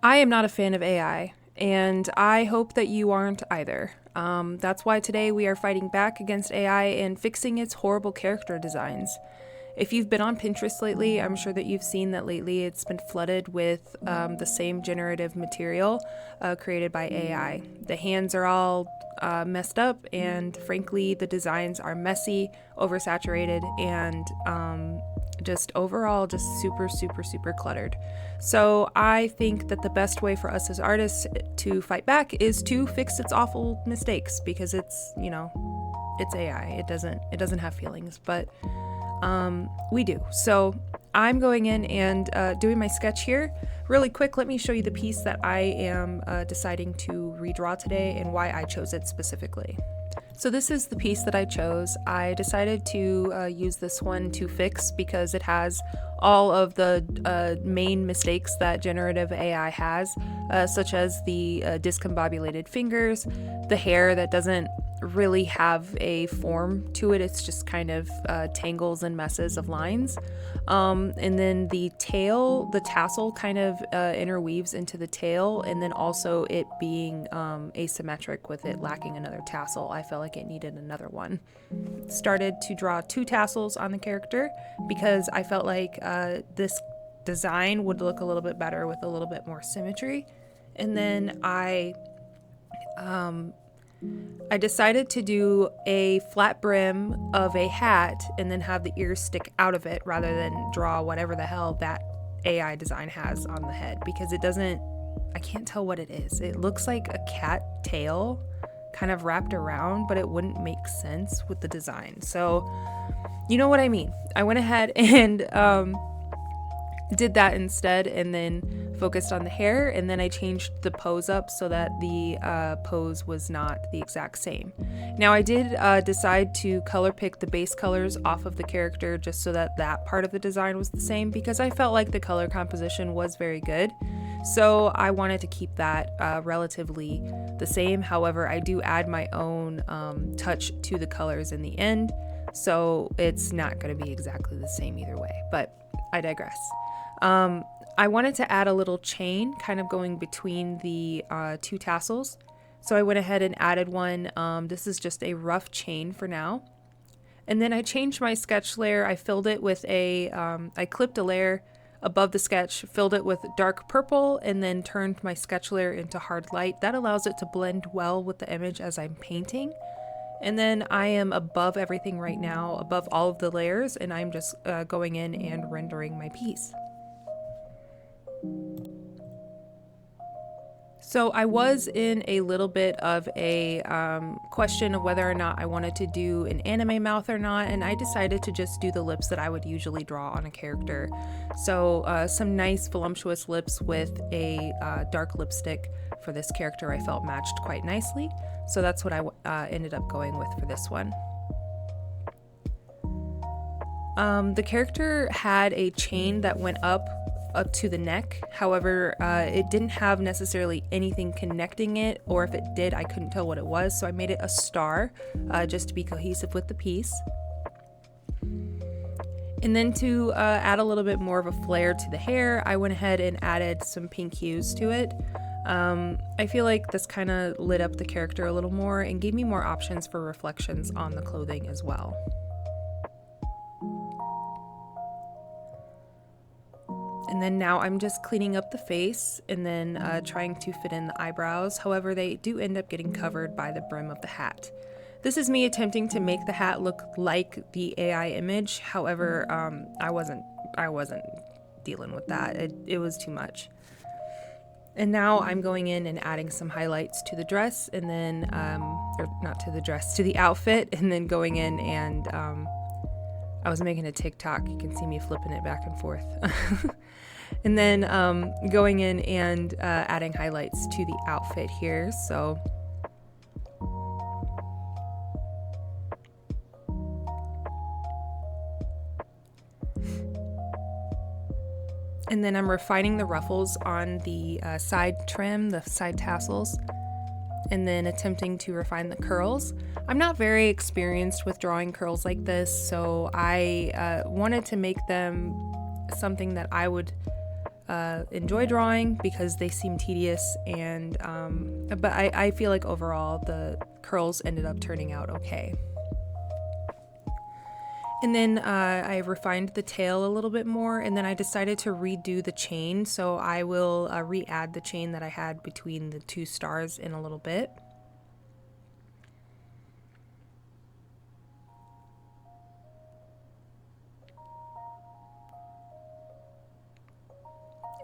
I am not a fan of AI, and I hope that you aren't either. That's why today we are fighting back against AI and fixing its horrible character designs. If you've been on Pinterest lately, I'm sure that you've seen that lately it's been flooded with the same generative material created by AI. The hands are all messed up, and frankly, the designs are messy, oversaturated, and just overall just super cluttered. So I think that the best way for us as artists to fight back is to fix its awful mistakes, because it's AI. It doesn't have feelings, but we do. So I'm going in and doing my sketch here. Really quick, let me show you the piece that I am deciding to redraw today and why I chose it specifically. So this is the piece that I chose. I decided to use this one to fix because it has all of the main mistakes that generative AI has, such as the discombobulated fingers, the hair that doesn't really have a form to it. It's just kind of tangles and messes of lines. And then the tail, the tassel kind of interweaves into the tail, and then also it being asymmetric with it lacking another tassel. I felt like it needed another one. Started to draw 2 tassels on the character because I felt like this design would look a little bit better with a little bit more symmetry. And then I decided to do a flat brim of a hat and then have the ears stick out of it rather than draw whatever the hell that AI design has on the head, because I can't tell what it is. It looks like a cat tail kind of wrapped around, but it wouldn't make sense with the design. So you know what I mean. I went ahead and did that instead, and then focused on the hair, and then I changed the pose up so that the pose was not the exact same. Now I did decide to color pick the base colors off of the character just so that that part of the design was the same, because I felt like the color composition was very good. So I wanted to keep that relatively the same. However, I do add my own touch to the colors in the end, so it's not going to be exactly the same either way, but I digress. I wanted to add a little chain kind of going between the 2 tassels. So I went ahead and added one. This is just a rough chain for now. And then I changed my sketch layer. I filled it with I clipped a layer above the sketch, filled it with dark purple, and then turned my sketch layer into hard light. That allows it to blend well with the image as I'm painting. And then I am above everything right now, above all of the layers, and I'm just going in and rendering my piece. So I was in a little bit of a question of whether or not I wanted to do an anime mouth or not, and I decided to just do the lips that I would usually draw on a character. So some nice voluptuous lips with a dark lipstick for this character I felt matched quite nicely. So that's what I ended up going with for this one. The character had a chain that went up to the neck. However, it didn't have necessarily anything connecting it, or if it did, I couldn't tell what it was. So I made it a star just to be cohesive with the piece. And then to add a little bit more of a flare to the hair, I went ahead and added some pink hues to it. I feel like this kind of lit up the character a little more and gave me more options for reflections on the clothing as well. And then now I'm just cleaning up the face and then trying to fit in the eyebrows. However, they do end up getting covered by the brim of the hat. This is me attempting to make the hat look like the AI image. However, I wasn't dealing with that. It was too much. And now I'm going in and adding some highlights to the dress, and then, or not to the dress, to the outfit, and then going in and, I was making a TikTok. You can see me flipping it back and forth. And then going in and adding highlights to the outfit here. So and then I'm refining the ruffles on the side trim, the side tassels, and then attempting to refine the curls. I'm not very experienced with drawing curls like this, so I wanted to make them something that I would enjoy drawing because they seem tedious, and but I feel like overall the curls ended up turning out okay. And then I refined the tail a little bit more, and then I decided to redo the chain, so I will re-add the chain that I had between the two stars in a little bit.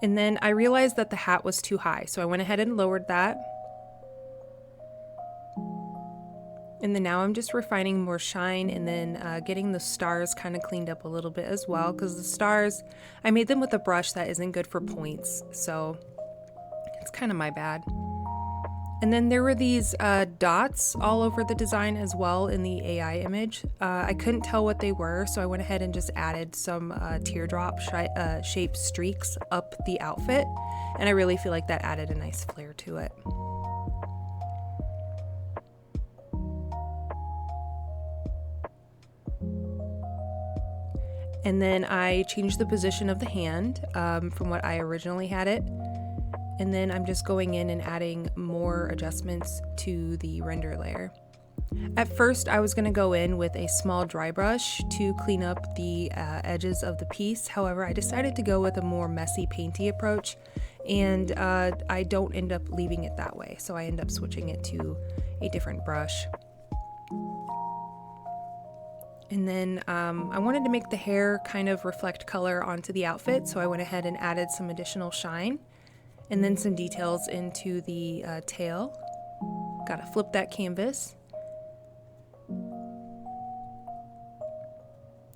And then I realized that the hat was too high, so I went ahead and lowered that. And then now I'm just refining more shine, and then getting the stars kind of cleaned up a little bit as well, because the stars, I made them with a brush that isn't good for points, so it's kind of my bad. And then there were these dots all over the design as well in the AI image. I couldn't tell what they were, so I went ahead and just added some teardrop shaped streaks up the outfit, and I really feel like that added a nice flair to it. And then I changed the position of the hand from what I originally had it. And then I'm just going in and adding more adjustments to the render layer. At first, I was going to go in with a small dry brush to clean up the edges of the piece. However, I decided to go with a more messy, painty approach, and I don't end up leaving it that way. So I end up switching it to a different brush. And then I wanted to make the hair kind of reflect color onto the outfit, so I went ahead and added some additional shine, and then some details into the tail. Gotta flip that canvas.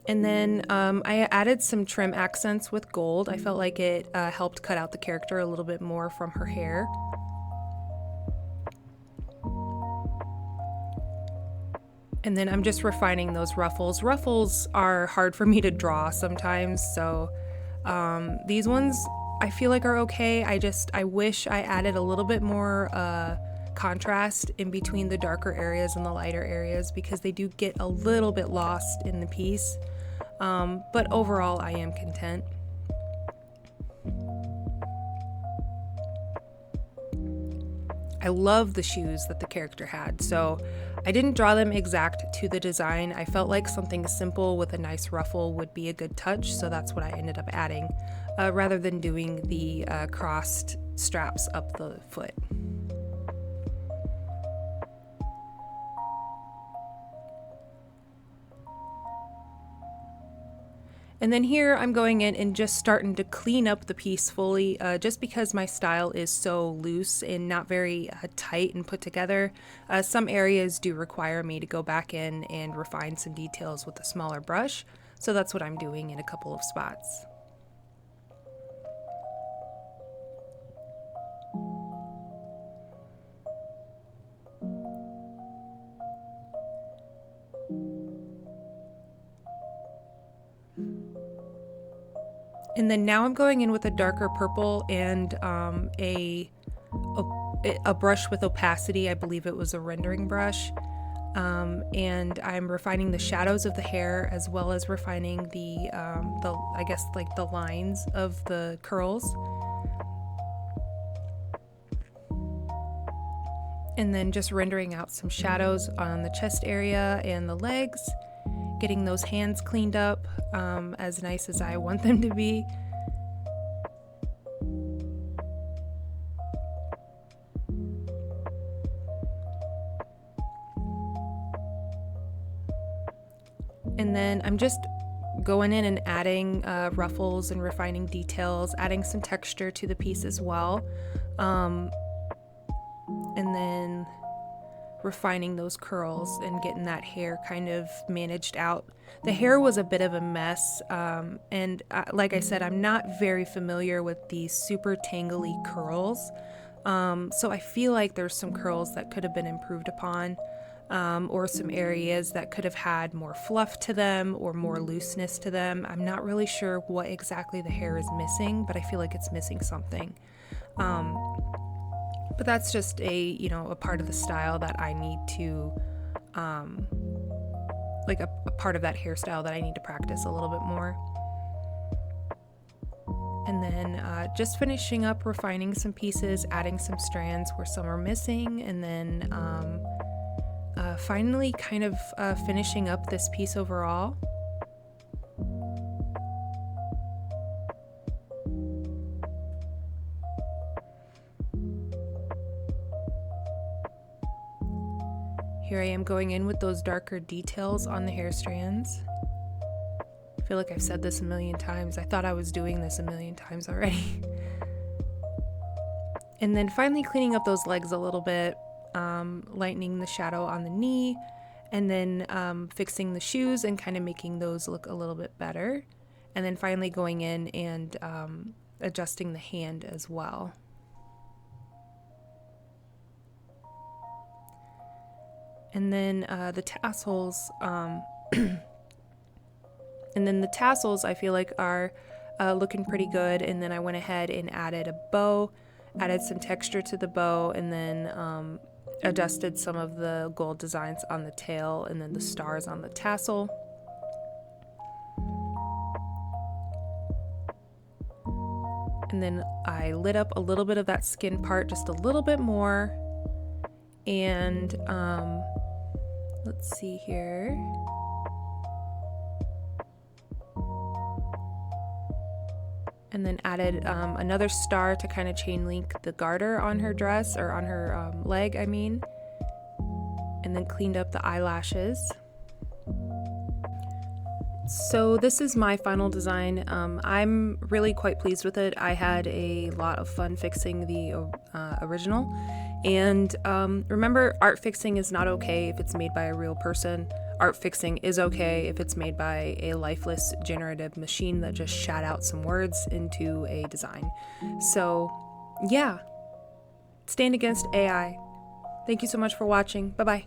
And then I added some trim accents with gold. I felt like it helped cut out the character a little bit more from her hair. And then I'm just refining those ruffles. Ruffles are hard for me to draw sometimes, so these ones I feel like are okay. I wish I added a little bit more contrast in between the darker areas and the lighter areas, because they do get a little bit lost in the piece. But overall, I am content. I love the shoes that the character had, so I didn't draw them exact to the design. I felt like something simple with a nice ruffle would be a good touch, so that's what I ended up adding, rather than doing the crossed straps up the foot. And then here I'm going in and just starting to clean up the piece fully, just because my style is so loose and not very tight and put together. Some areas do require me to go back in and refine some details with a smaller brush, so that's what I'm doing in a couple of spots. And then now I'm going in with a darker purple and a brush with opacity. I believe it was a rendering brush. And I'm refining the shadows of the hair, as well as refining the I guess like the lines of the curls. And then just rendering out some shadows on the chest area and the legs. Getting those hands cleaned up as nice as I want them to be. And then I'm just going in and adding ruffles and refining details, adding some texture to the piece as well. And then refining those curls and getting that hair kind of managed out. The hair was a bit of a mess, and like I said, I'm not very familiar with these super tangly curls, so I feel like there's some curls that could have been improved upon, or some areas that could have had more fluff to them or more looseness to them. I'm not really sure what exactly the hair is missing, but I feel like it's missing something. But that's just a part of the style that I need to, like a part of that hairstyle that I need to practice a little bit more. And then just finishing up, refining some pieces, adding some strands where some are missing, and then finally kind of finishing up this piece overall. Here I am going in with those darker details on the hair strands. I feel like I've said this a million times. I thought I was doing this a million times already. And then finally cleaning up those legs a little bit, lightening the shadow on the knee, and then fixing the shoes and kind of making those look a little bit better. And then finally going in and adjusting the hand as well. And then the tassels, I feel like are looking pretty good. And then I went ahead and added a bow, added some texture to the bow, and then adjusted some of the gold designs on the tail and then the stars on the tassel. And then I lit up a little bit of that skin part, just a little bit more. And let's see here. And then added another star to kind of chain link the garter on her dress, or on her leg, I mean. And then cleaned up the eyelashes. So this is my final design. I'm really quite pleased with it. I had a lot of fun fixing the original. And remember, art fixing is not okay if it's made by a real person. Art fixing is okay if it's made by a lifeless generative machine that just shat out some words into a design. So yeah, stand against AI. Thank you so much for watching. Bye-bye.